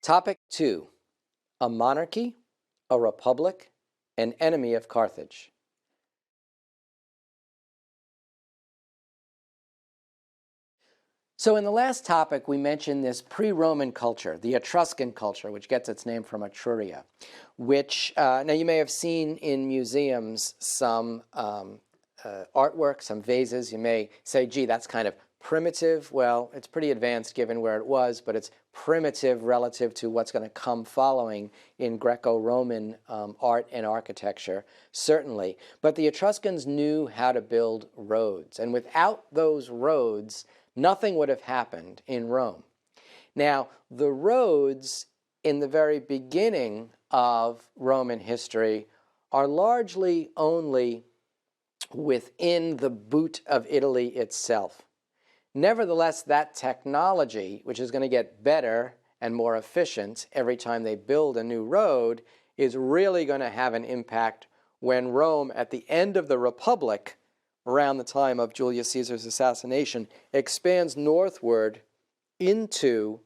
Topic 2, a monarchy, a republic, an enemy of Carthage. So in the last topic, we mentioned this pre-Roman culture, the Etruscan culture, which gets its name from Etruria, which, now you may have seen in museums some artwork, some vases. You may say, gee, that's kind of primitive. Well, it's pretty advanced given where it was, but it's primitive relative to what's going to come following in Greco-Roman art and architecture, certainly. But the Etruscans knew how to build roads, and without those roads, nothing would have happened in Rome. Now, the roads in the very beginning of Roman history are largely only within the boot of Italy itself. Nevertheless, that technology, which is going to get better and more efficient every time they build a new road, is really going to have an impact when Rome, at the end of the Republic, around the time of Julius Caesar's assassination, expands northward into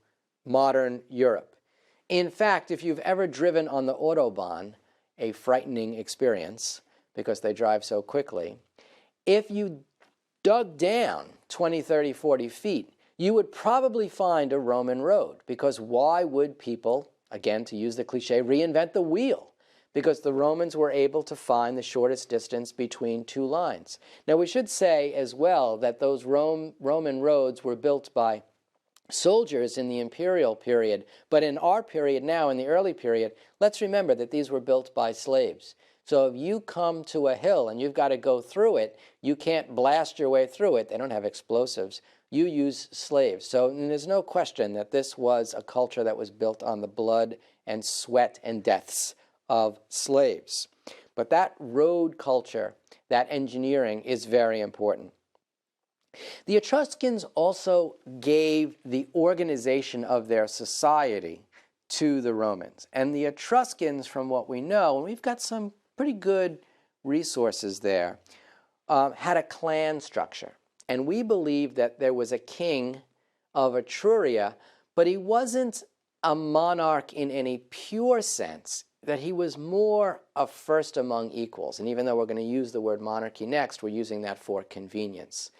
modern Europe. In fact, if you've ever driven on the Autobahn, a frightening experience because they drive so quickly, if you dug down 20, 30, 40 feet, you would probably find a Roman road, because why would people, again, to use the cliche, reinvent the wheel? Because the Romans were able to find the shortest distance between two lines. Now, we should say as well that those Roman roads were built by soldiers in the imperial period, but in our period now, in the early period, let's remember that these were built by slaves. So if you come to a hill and you've got to go through it, you can't blast your way through it. They don't have explosives. You use slaves. So there's no question that this was a culture that was built on the blood and sweat and deaths of slaves. But that road culture, that engineering, is very important. The Etruscans also gave the organization of their society to the Romans. And the Etruscans, from what we know, and we've got some pretty good resources there, had a clan structure. And we believe that there was a king of Etruria, but he wasn't a monarch in any pure sense, that he was more a first among equals. And even though we're going to use the word monarchy next, we're using that for convenience.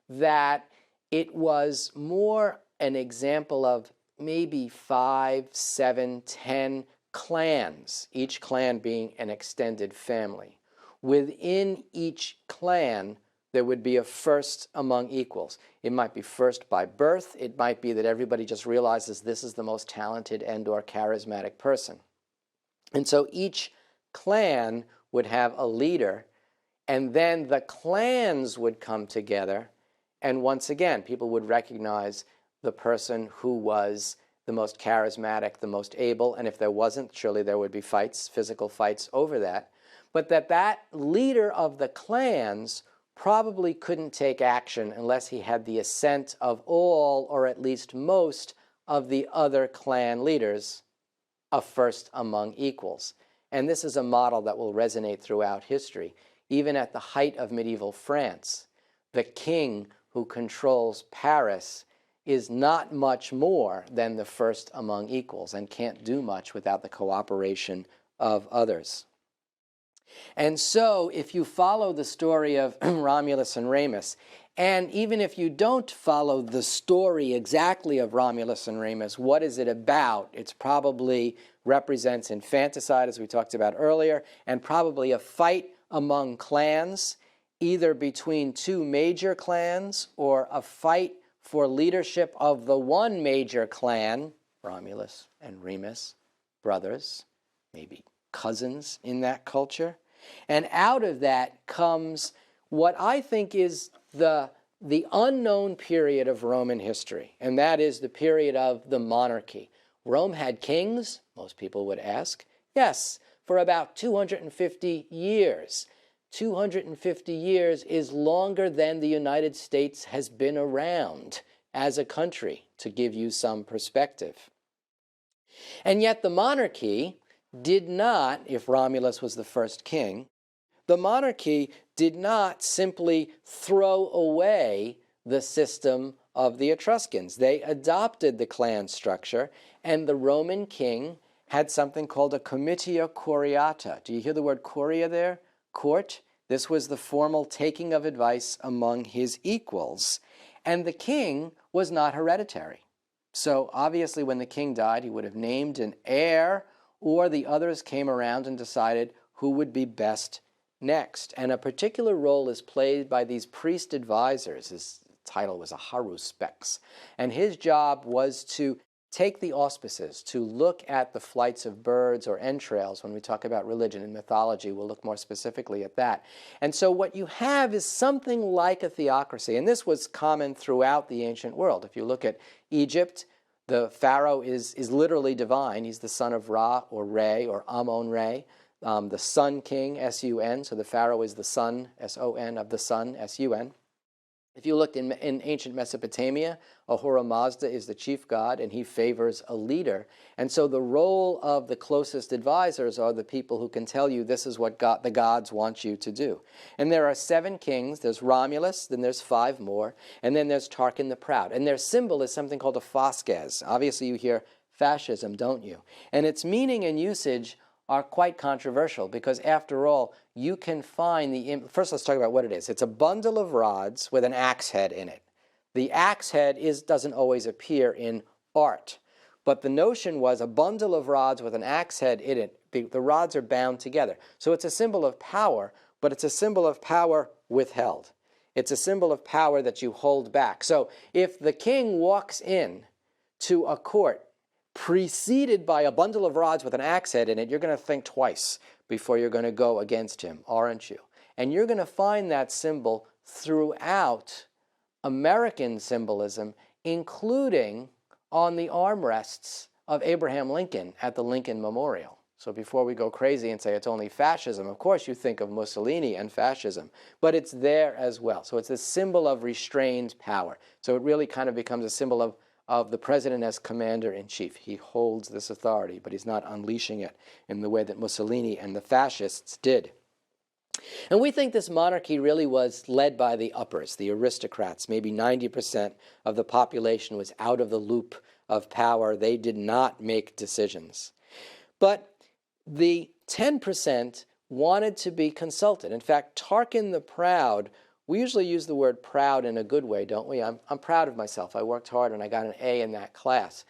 That it was more an example of maybe 5, 7, 10 clans, each clan being an extended family. Within each clan, there would be a first among equals. It might be first by birth. It might be that everybody just realizes this is the most talented and or charismatic person. And so each clan would have a leader, and then the clans would come together, and once again, people would recognize the person who was the most charismatic, the most able, and if there wasn't, surely there would be fights, physical fights over that, but that leader of the clans probably couldn't take action unless he had the assent of all, or at least most, of the other clan leaders, a first among equals. And this is a model that will resonate throughout history. Even at the height of medieval France, the king who controls Paris is not much more than the first among equals and can't do much without the cooperation of others. And so if you follow the story of Romulus and Remus, and even if you don't follow the story exactly of Romulus and Remus, what is it about? It's probably represents infanticide, as we talked about earlier, and probably a fight among clans, either between two major clans or a fight for leadership of the one major clan, Romulus and Remus, brothers, maybe cousins in that culture. And out of that comes what I think is the unknown period of Roman history, and that is the period of the monarchy. Rome had kings, most people would ask. Yes, for about 250 years. 250 years is longer than the United States has been around as a country, to give you some perspective. And yet the monarchy did not, if Romulus was the first king, the monarchy did not simply throw away the system of the Etruscans. They adopted the clan structure, and the Roman king had something called a comitia curiata. Do you hear the word curia there? Court. This was the formal taking of advice among his equals. And the king was not hereditary. So obviously when the king died, he would have named an heir, or the others came around and decided who would be best next. And a particular role is played by these priest advisors. His title was a haruspex. And his job was to take the auspices, to look at the flights of birds or entrails. When we talk about religion and mythology, we'll look more specifically at that. And so what you have is something like a theocracy. And this was common throughout the ancient world. If you look at Egypt, the pharaoh is literally divine. He's the son of Ra or Re or Amon-Re. The sun king, S-U-N, so the pharaoh is the son, S-O-N, of the sun, S-U-N. If you looked in ancient Mesopotamia, Ahura Mazda is the chief god, and he favors a leader. And so the role of the closest advisors are the people who can tell you this is what the gods want you to do. And there are 7 kings. There's Romulus, then there's 5 more, and then there's Tarquin the Proud. And their symbol is something called a fasces. Obviously you hear fascism, don't you? And its meaning and usage are quite controversial because, after all, you can find first let's talk about what it is. It's a bundle of rods with an axe head in it. The axe head doesn't always appear in art, but the notion was a bundle of rods with an axe head in it. The rods are bound together. So it's a symbol of power, but it's a symbol of power withheld. It's a symbol of power that you hold back. So if the king walks in to a court preceded by a bundle of rods with an axe head in it, you're going to think twice before you're going to go against him, aren't you? And you're going to find that symbol throughout American symbolism, including on the armrests of Abraham Lincoln at the Lincoln Memorial. So before we go crazy and say it's only fascism, of course you think of Mussolini and fascism, but it's there as well. So it's a symbol of restrained power. So it really kind of becomes a symbol of the president as commander-in-chief. He holds this authority, but he's not unleashing it in the way that Mussolini and the fascists did. And we think this monarchy really was led by the uppers, the aristocrats. Maybe 90% of the population was out of the loop of power. They did not make decisions. But the 10% wanted to be consulted. In fact, Tarquin the Proud, we usually use the word proud in a good way, don't we? I'm proud of myself. I worked hard and I got an A in that class.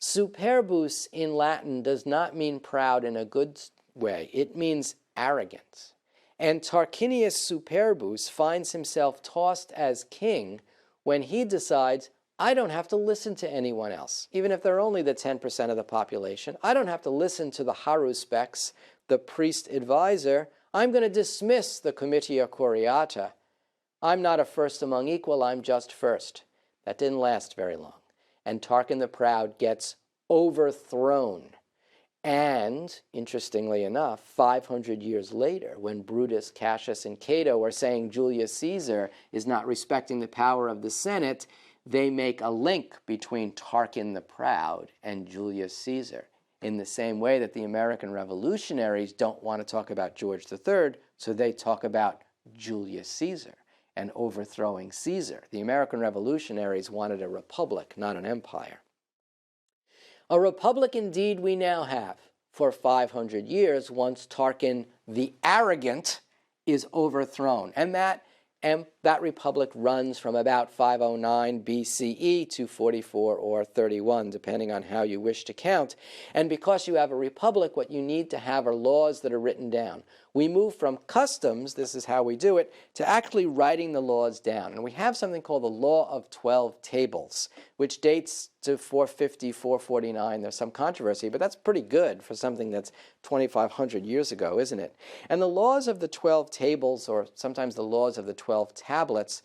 Superbus in Latin does not mean proud in a good way. It means arrogant. And Tarquinius Superbus finds himself tossed as king when he decides, I don't have to listen to anyone else. Even if they're only the 10% of the population, I don't have to listen to the haruspex, the priest advisor. I'm going to dismiss the comitia curiata. I'm not a first among equal, I'm just first. That didn't last very long. And Tarquin the Proud gets overthrown. And, interestingly enough, 500 years later, when Brutus, Cassius, and Cato are saying Julius Caesar is not respecting the power of the Senate, they make a link between Tarquin the Proud and Julius Caesar, in the same way that the American revolutionaries don't want to talk about George III, so they talk about Julius Caesar and overthrowing Caesar. The American revolutionaries wanted a republic, not an empire. A republic indeed we now have for 500 years once Tarquin the Arrogant is overthrown. And that republic runs from about 509 BCE to 44 or 31, depending on how you wish to count. And because you have a republic, what you need to have are laws that are written down. We move from customs, this is how we do it, to actually writing the laws down. And we have something called the Law of 12 Tables, which dates to 450, 449. There's some controversy, but that's pretty good for something that's 2,500 years ago, isn't it? And the laws of the 12 tables, or sometimes the laws of the 12 tablets,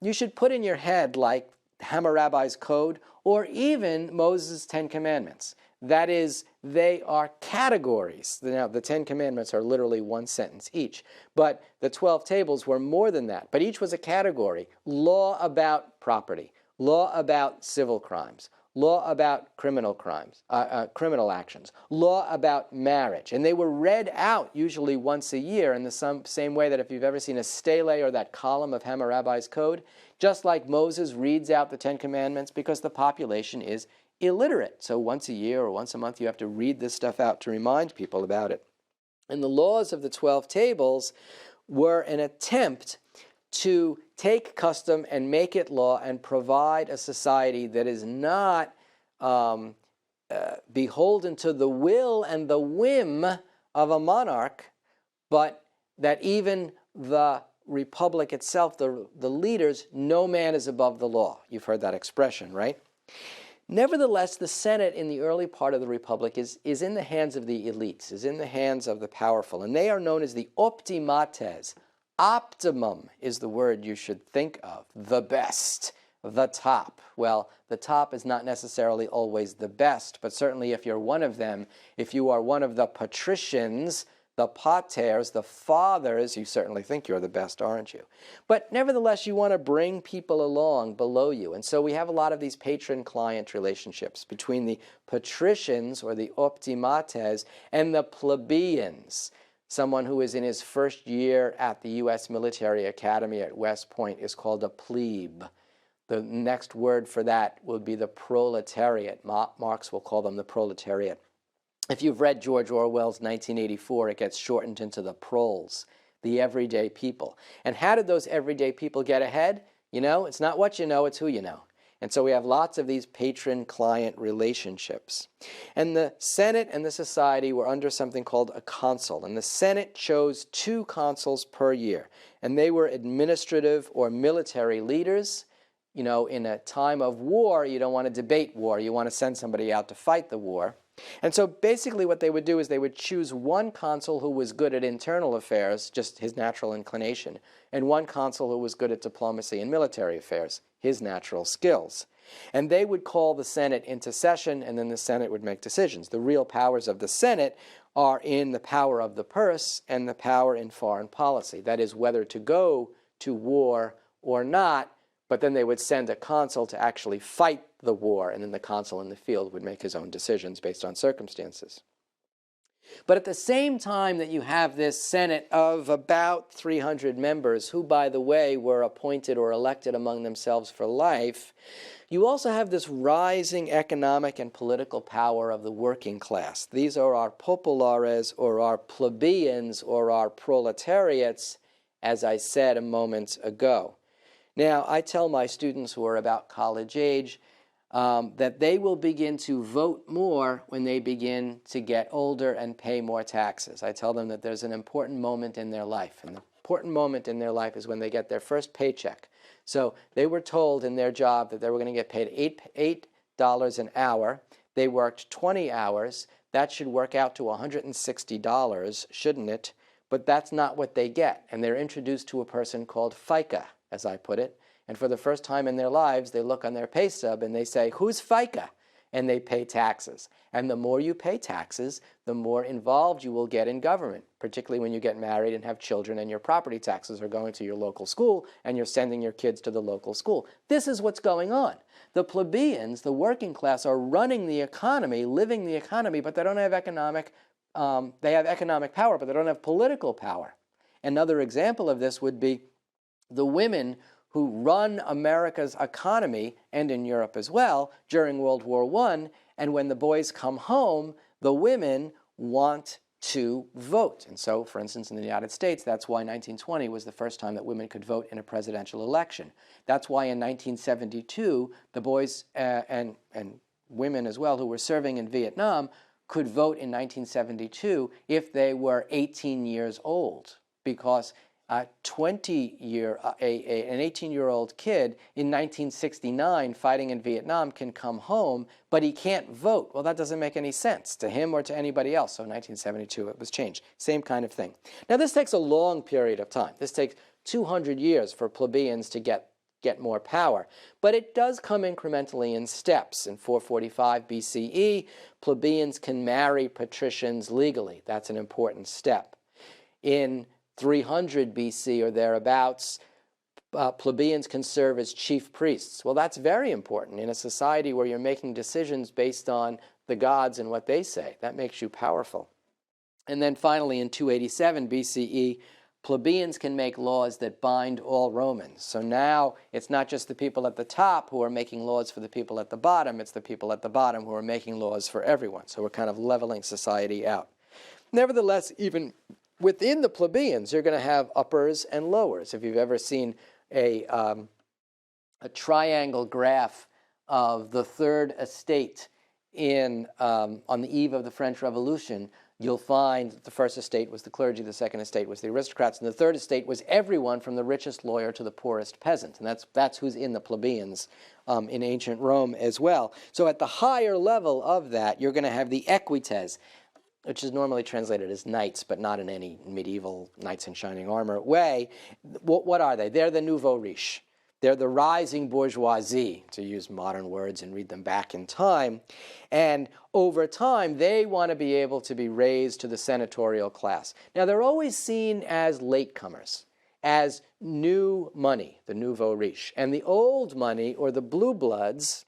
you should put in your head like Hammurabi's Code or even Moses' 10 Commandments. That is, they are categories. Now, the 10 Commandments are literally one sentence each, but the 12 tables were more than that. But each was a category. Law about property, law about civil crimes, law about criminal crimes, criminal actions, law about marriage. And they were read out usually once a year in the same way that if you've ever seen a stele or that column of Hammurabi's Code, just like Moses reads out the Ten Commandments because the population is illiterate. So once a year or once a month you have to read this stuff out to remind people about it. And the laws of the 12 tables were an attempt to take custom and make it law and provide a society that is not beholden to the will and the whim of a monarch, but that even the republic itself, the leaders, no man is above the law. You've heard that expression, right? Nevertheless, the Senate in the early part of the republic is in the hands of the elites, is in the hands of the powerful, and they are known as the optimates. Optimum is the word you should think of. The best, the top. Well, the top is not necessarily always the best, but certainly if you're one of them, if you are one of the patricians, the paters, the fathers, you certainly think you're the best, aren't you? But nevertheless, you want to bring people along below you. And so we have a lot of these patron-client relationships between the patricians, or the optimates, and the plebeians. Someone who is in his first year at the U.S. Military Academy at West Point is called a plebe. The next word for that will be the proletariat. Marx will call them the proletariat. If you've read George Orwell's 1984, it gets shortened into the proles, the everyday people. And how did those everyday people get ahead? You know, it's not what you know, it's who you know. And so we have lots of these patron-client relationships. And the Senate and the society were under something called a consul. And the Senate chose 2 consuls per year. And they were administrative or military leaders. You know, in a time of war, you don't want to debate war. You want to send somebody out to fight the war. And so basically what they would do is they would choose one consul who was good at internal affairs, just his natural inclination, and one consul who was good at diplomacy and military affairs, his natural skills. And they would call the Senate into session, and then the Senate would make decisions. The real powers of the Senate are in the power of the purse and the power in foreign policy. That is, whether to go to war or not, but then they would send a consul to actually fight the war, and then the consul in the field would make his own decisions based on circumstances. But at the same time that you have this Senate of about 300 members, who, by the way, were appointed or elected among themselves for life, you also have this rising economic and political power of the working class. These are our populares, or our plebeians, or our proletariats, as I said a moment ago. Now, I tell my students who are about college age that they will begin to vote more when they begin to get older and pay more taxes. I tell them that there's an important moment in their life, and the important moment in their life is when they get their first paycheck. So they were told in their job that they were going to get paid $8 an hour. They worked 20 hours. That should work out to $160, shouldn't it? But that's not what they get, and they're introduced to a person called FICA, as I put it. And for the first time in their lives, they look on their pay stub and they say, "Who's FICA?" And they pay taxes. And the more you pay taxes, the more involved you will get in government, particularly when you get married and have children and your property taxes are going to your local school and you're sending your kids to the local school. This is what's going on. The plebeians, the working class, are running the economy, living the economy, but they don't have economic power, but they don't have political power. Another example of this would be the women who run America's economy, and in Europe as well, during World War I, and when the boys come home, the women want to vote. And so, for instance, in the United States, that's why 1920 was the first time that women could vote in a presidential election. That's why in 1972, the boys and women as well who were serving in Vietnam could vote in 1972 if they were 18 years old, because an 18-year-old kid in 1969 fighting in Vietnam can come home, but he can't vote. Well, that doesn't make any sense to him or to anybody else. So in 1972, it was changed. Same kind of thing. Now, this takes a long period of time. This takes 200 years for plebeians to get more power. But it does come incrementally in steps. In 445 BCE, plebeians can marry patricians legally. That's an important step. In 300 BC or thereabouts, plebeians can serve as chief priests. Well, that's very important in a society where you're making decisions based on the gods and what they say. That makes you powerful. And then finally, in 287 BCE, plebeians can make laws that bind all Romans. So now it's not just the people at the top who are making laws for the people at the bottom, it's the people at the bottom who are making laws for everyone. So we're kind of leveling society out. Nevertheless, even within the plebeians, you're going to have uppers and lowers. If you've ever seen a triangle graph of the third estate on the eve of the French Revolution, you'll find that the first estate was the clergy, the second estate was the aristocrats, and the third estate was everyone from the richest lawyer to the poorest peasant. And that's who's in the plebeians in ancient Rome as well. So at the higher level of that, you're going to have the equites, which is normally translated as knights, but not in any medieval knights in shining armor way. What are they? They're the nouveau riche. They're the rising bourgeoisie, to use modern words and read them back in time. And over time, they want to be able to be raised to the senatorial class. Now, they're always seen as latecomers, as new money, the nouveau riche. And the old money, or the blue bloods,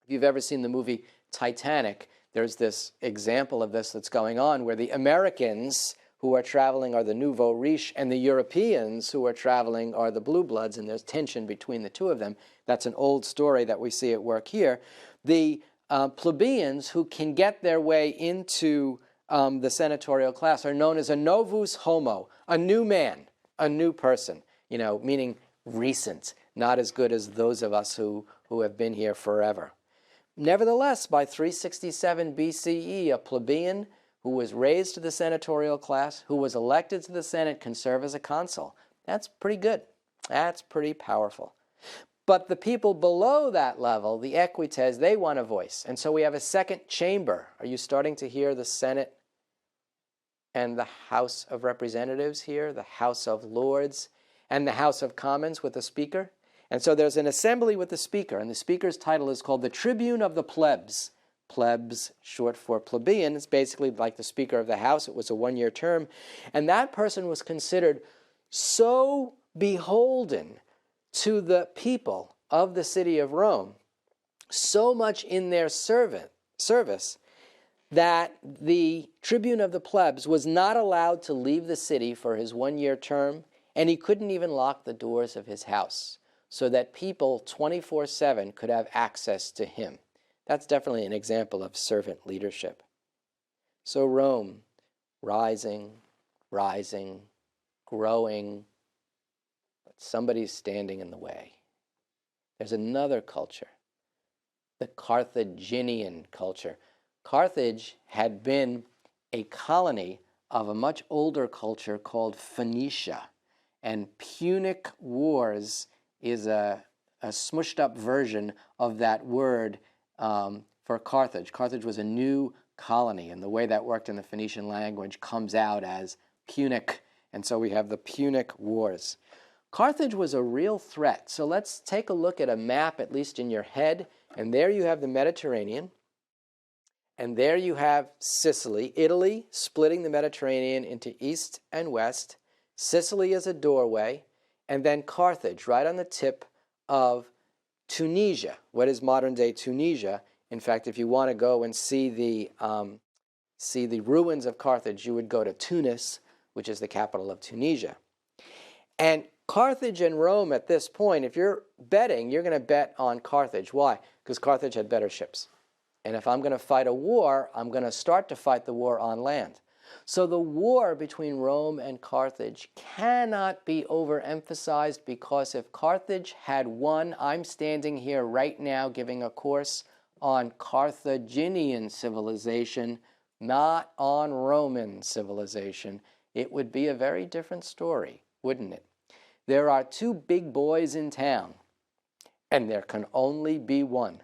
if you've ever seen the movie Titanic, there's this example of this that's going on where the Americans who are traveling are the nouveau riche and the Europeans who are traveling are the blue bloods, and there's tension between the two of them. That's an old story that we see at work here. The plebeians who can get their way into the senatorial class are known as a novus homo, a new man, a new person, meaning recent, not as good as those of us who have been here forever. Nevertheless, by 367 BCE, a plebeian who was raised to the senatorial class, who was elected to the Senate, can serve as a consul. That's pretty good. That's pretty powerful. But the people below that level, the equites, they want a voice. And so we have a second chamber. Are you starting to hear the Senate and the House of Representatives here, the House of Lords, and the House of Commons with a speaker? And so there's an assembly with the speaker, and the speaker's title is called the Tribune of the Plebs. Plebs, short for plebeian. It's basically like the Speaker of the House. It was a one-year term. And that person was considered so beholden to the people of the city of Rome, so much in their service, that the Tribune of the Plebs was not allowed to leave the city for his one-year term, and he couldn't even lock the doors of his house, so that people 24/7 could have access to him. That's definitely an example of servant leadership. So Rome, rising, growing, but somebody's standing in the way. There's another culture, the Carthaginian culture. Carthage had been a colony of a much older culture called Phoenicia, and Punic Wars is a smushed up version of that word for Carthage. Carthage was a new colony, and the way that worked in the Phoenician language comes out as Punic, and so we have the Punic Wars. Carthage was a real threat. So let's take a look at a map, at least in your head, and there you have the Mediterranean, and there you have Sicily, Italy splitting the Mediterranean into east and west, Sicily as a doorway, and then Carthage right on the tip of Tunisia. What is modern-day Tunisia? In fact, if you want to go and see the ruins of Carthage, you would go to Tunis, which is the capital of Tunisia. And Carthage and Rome at this point, if you're betting, you're going to bet on Carthage. Why? Because Carthage had better ships. And if I'm going to fight a war, I'm going to start to fight the war on land. So the war between Rome and Carthage cannot be overemphasized, because if Carthage had won, I'm standing here right now giving a course on Carthaginian civilization, not on Roman civilization. It would be a very different story, wouldn't it? There are two big boys in town, and there can only be one.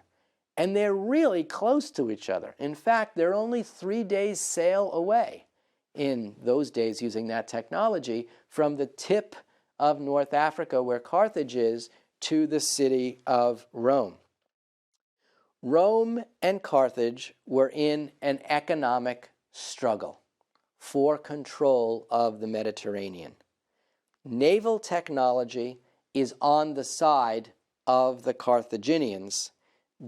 And they're really close to each other. In fact, they're only 3 days' sail away, in those days using that technology, from the tip of North Africa, where Carthage is, to the city of Rome. Rome and Carthage were in an economic struggle for control of the Mediterranean. Naval technology is on the side of the Carthaginians,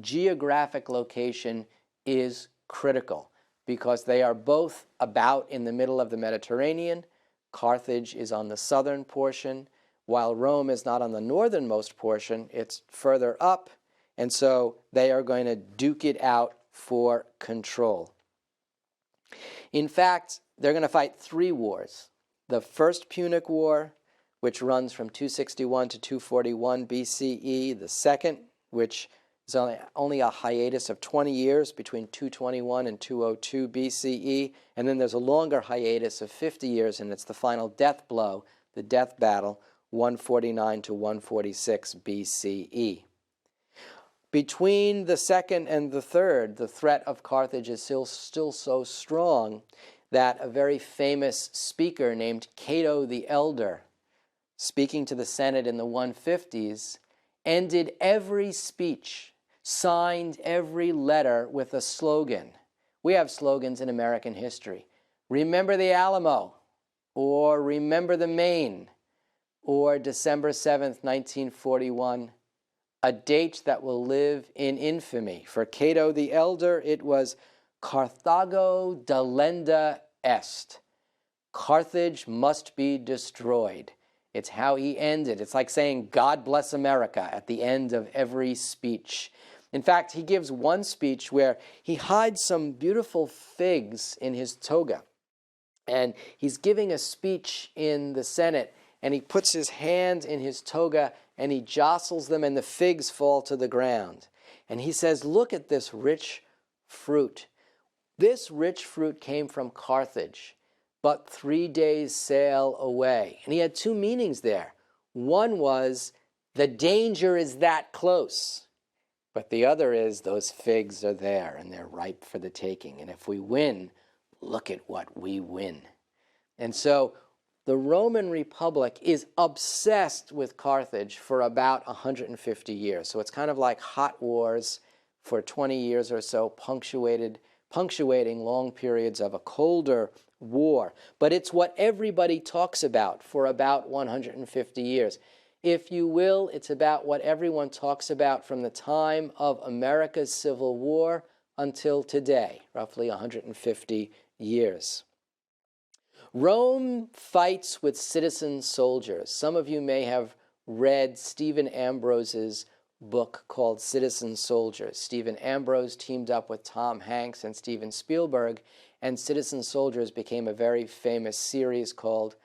geographic location is critical because they are both about in the middle of the Mediterranean. Carthage is on the southern portion, while Rome is not on the northernmost portion. It's further up, and so they are going to duke it out for control. In fact, they're going to fight 3 wars. The First Punic War, which runs from 261 to 241 BCE. The second, which is only a hiatus of 20 years between 221 and 202 BCE. And then there's a longer hiatus of 50 years, and it's the final death blow, the death battle, 149 to 146 BCE. Between the second and the third, the threat of Carthage is still so strong that a very famous speaker named Cato the Elder, speaking to the Senate in the 150s, ended every speech, signed every letter with a slogan. We have slogans in American history. Remember the Alamo, or remember the Maine, or December 7th, 1941, a date that will live in infamy. For Cato the Elder, it was Carthago delenda est. Carthage must be destroyed. It's how he ended. It's like saying, God bless America, at the end of every speech. In fact, he gives one speech where he hides some beautiful figs in his toga. And he's giving a speech in the Senate, and he puts his hand in his toga, and he jostles them, and the figs fall to the ground. And he says, look at this rich fruit. This rich fruit came from Carthage, but 3 days' sail away. And he had 2 meanings there. One was, the danger is that close. But the other is, those figs are there, and they're ripe for the taking. And if we win, look at what we win. And so the Roman Republic is obsessed with Carthage for about 150 years. So it's kind of like hot wars for 20 years or so, punctuating long periods of a colder war. But it's what everybody talks about for about 150 years. If you will, it's about what everyone talks about from the time of America's Civil War until today, roughly 150 years. Rome fights with citizen soldiers. Some of you may have read Stephen Ambrose's book called Citizen Soldiers. Stephen Ambrose teamed up with Tom Hanks and Steven Spielberg, and Citizen Soldiers became a very famous series called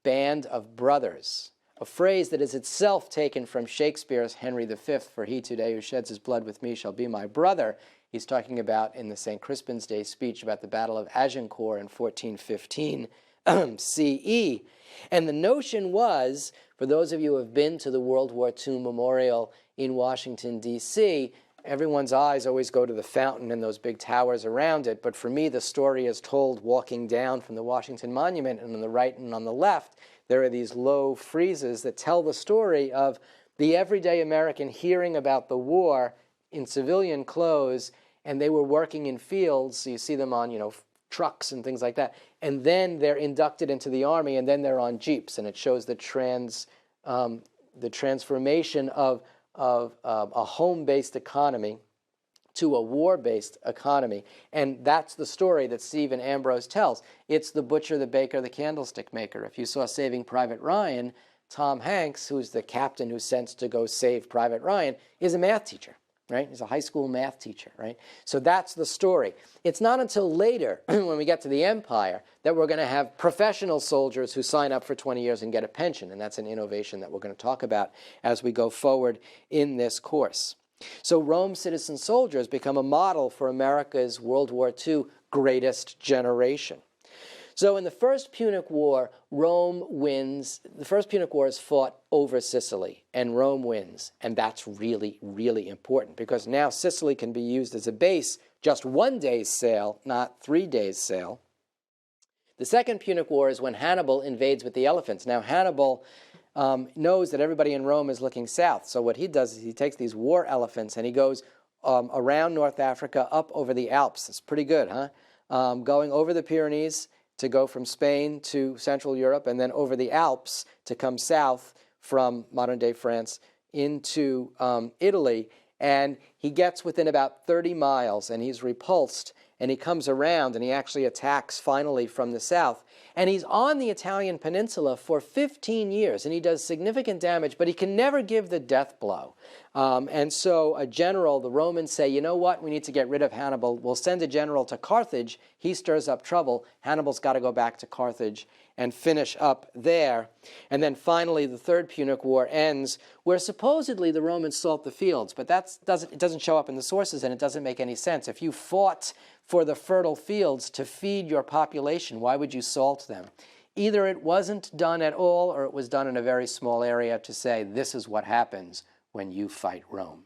Band of Brothers, a phrase that is itself taken from Shakespeare's Henry V, for he today who sheds his blood with me shall be my brother. He's talking about in the St. Crispin's Day speech about the Battle of Agincourt in 1415 CE. And the notion was, for those of you who have been to the World War II Memorial in Washington, D.C., everyone's eyes always go to the fountain and those big towers around it. But for me, the story is told walking down from the Washington Monument, and on the right and on the left, there are these low friezes that tell the story of the everyday American hearing about the war in civilian clothes, and they were working in fields, so you see them on, trucks and things like that, and then they're inducted into the army, and then they're on jeeps, and it shows the transformation of a home-based economy to a war-based economy. And that's the story that Stephen Ambrose tells. It's the butcher, the baker, the candlestick maker. If you saw Saving Private Ryan, Tom Hanks, who's the captain who's sent to go save Private Ryan, is a math teacher, right? He's a high school math teacher, right? So that's the story. It's not until later, when we get to the Empire, that we're going to have professional soldiers who sign up for 20 years and get a pension. And that's an innovation that we're going to talk about as we go forward in this course. So Rome's citizen soldiers become a model for America's World War II greatest generation. So in the First Punic War, Rome wins. The First Punic War is fought over Sicily, and Rome wins. And that's really, really important, because now Sicily can be used as a base, just 1 day's sail, not 3 days' sail. The Second Punic War is when Hannibal invades with the elephants. Now Hannibal knows that everybody in Rome is looking south. So what he does is he takes these war elephants and he goes around North Africa, up over the Alps. It's pretty good, huh? Going over the Pyrenees to go from Spain to Central Europe, and then over the Alps to come south from modern-day France into Italy, and he gets within about 30 miles, and he's repulsed, and he comes around, and he actually attacks finally from the south. And he's on the Italian peninsula for 15 years, and he does significant damage, but he can never give the death blow. And so a general, the Romans say, you know what, we need to get rid of Hannibal. We'll send a general to Carthage. He stirs up trouble. Hannibal's got to go back to Carthage and finish up there. And then finally, the Third Punic War ends, where supposedly the Romans salt the fields, but it doesn't show up in the sources, and it doesn't make any sense. If you fought for the fertile fields to feed your population, why would you salt them? Either it wasn't done at all, or it was done in a very small area to say, this is what happens when you fight Rome.